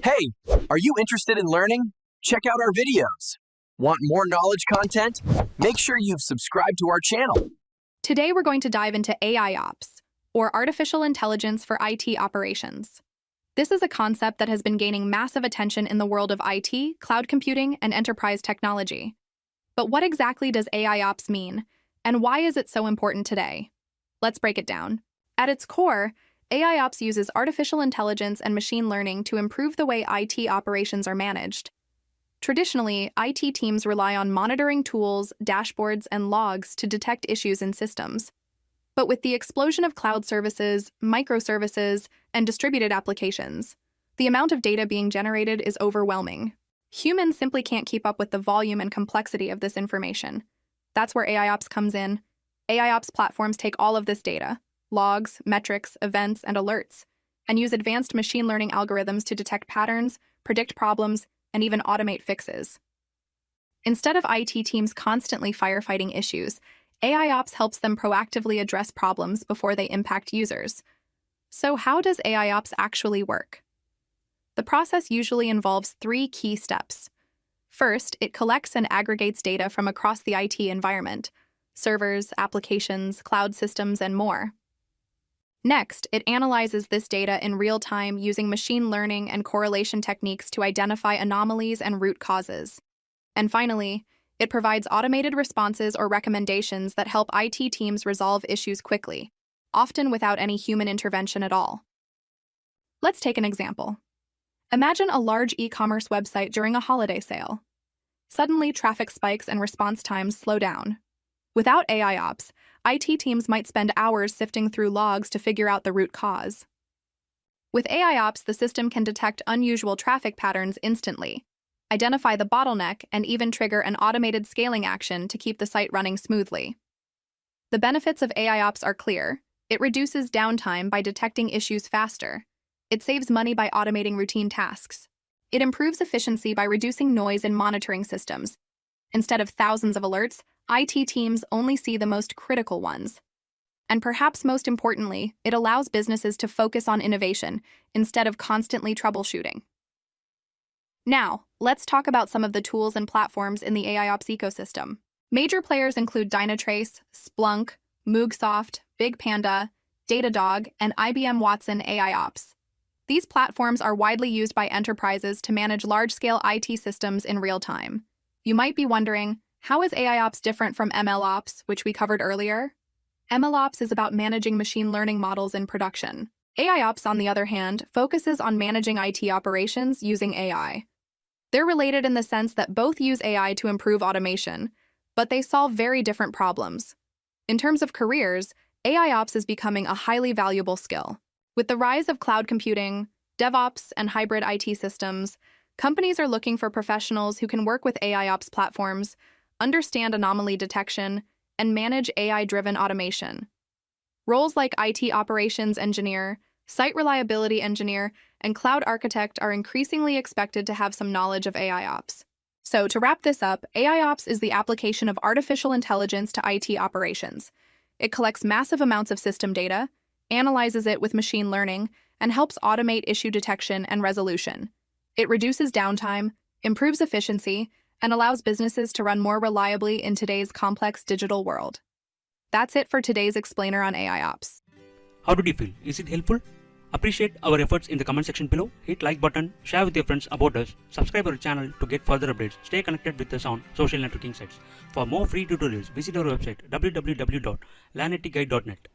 Hey, are you interested in learning? Check out our videos. Want more knowledge content? Make sure you've subscribed to our channel. Today we're going to dive into AIOps, or Artificial Intelligence for IT Operations. This is a concept that has been gaining massive attention in the world of IT, cloud computing, and enterprise technology. But what exactly does AIOps mean, and why is it so important today? Let's break it down. At its core, AIOps uses artificial intelligence and machine learning to improve the way IT operations are managed. Traditionally, IT teams rely on monitoring tools, dashboards, and logs to detect issues in systems. But with the explosion of cloud services, microservices, and distributed applications, the amount of data being generated is overwhelming. Humans simply can't keep up with the volume and complexity of this information. That's where AIOps comes in. AIOps platforms take all of this data, logs, metrics, events, and alerts, and use advanced machine learning algorithms to detect patterns, predict problems, and even automate fixes. Instead of IT teams constantly firefighting issues, AIOps helps them proactively address problems before they impact users. So how does AIOps actually work? The process usually involves 3 key steps. First, it collects and aggregates data from across the IT environment: servers, applications, cloud systems, and more. Next, it analyzes this data in real time using machine learning and correlation techniques to identify anomalies and root causes. And finally, it provides automated responses or recommendations that help IT teams resolve issues quickly, often without any human intervention at all. Let's take an example. Imagine a large e-commerce website during a holiday sale. Suddenly, traffic spikes and response times slow down. Without AIOps, IT teams might spend hours sifting through logs to figure out the root cause. With AIOps, the system can detect unusual traffic patterns instantly, identify the bottleneck, and even trigger an automated scaling action to keep the site running smoothly. The benefits of AIOps are clear. It reduces downtime by detecting issues faster. It saves money by automating routine tasks. It improves efficiency by reducing noise in monitoring systems. Instead of thousands of alerts, IT teams only see the most critical ones. And perhaps most importantly, it allows businesses to focus on innovation instead of constantly troubleshooting. Now, let's talk about some of the tools and platforms in the AIOps ecosystem. Major players include Dynatrace, Splunk, Moogsoft, Big Panda, Datadog, and IBM Watson AIOps. These platforms are widely used by enterprises to manage large-scale IT systems in real time. You might be wondering, how is AIOps different from MLOps, which we covered earlier? MLOps is about managing machine learning models in production. AIOps, on the other hand, focuses on managing IT operations using AI. They're related in the sense that both use AI to improve automation, but they solve very different problems. In terms of careers, AIOps is becoming a highly valuable skill. With the rise of cloud computing, DevOps, and hybrid IT systems, companies are looking for professionals who can work with AIOps platforms, understand anomaly detection, and manage AI-driven automation. Roles like IT operations engineer, site reliability engineer, and cloud architect are increasingly expected to have some knowledge of AIOps. So, to wrap this up, AIOps is the application of artificial intelligence to IT operations. It collects massive amounts of system data, analyzes it with machine learning, and helps automate issue detection and resolution. It reduces downtime, improves efficiency, and allows businesses to run more reliably in today's complex digital world. That's it for today's explainer on AIOps. How did you feel? Is it helpful? Appreciate our efforts in the comment section below. Hit like button, share with your friends about us, subscribe our channel to get further updates. Stay connected with us on social networking sites. For more free tutorials, visit our website www.lanetguide.net.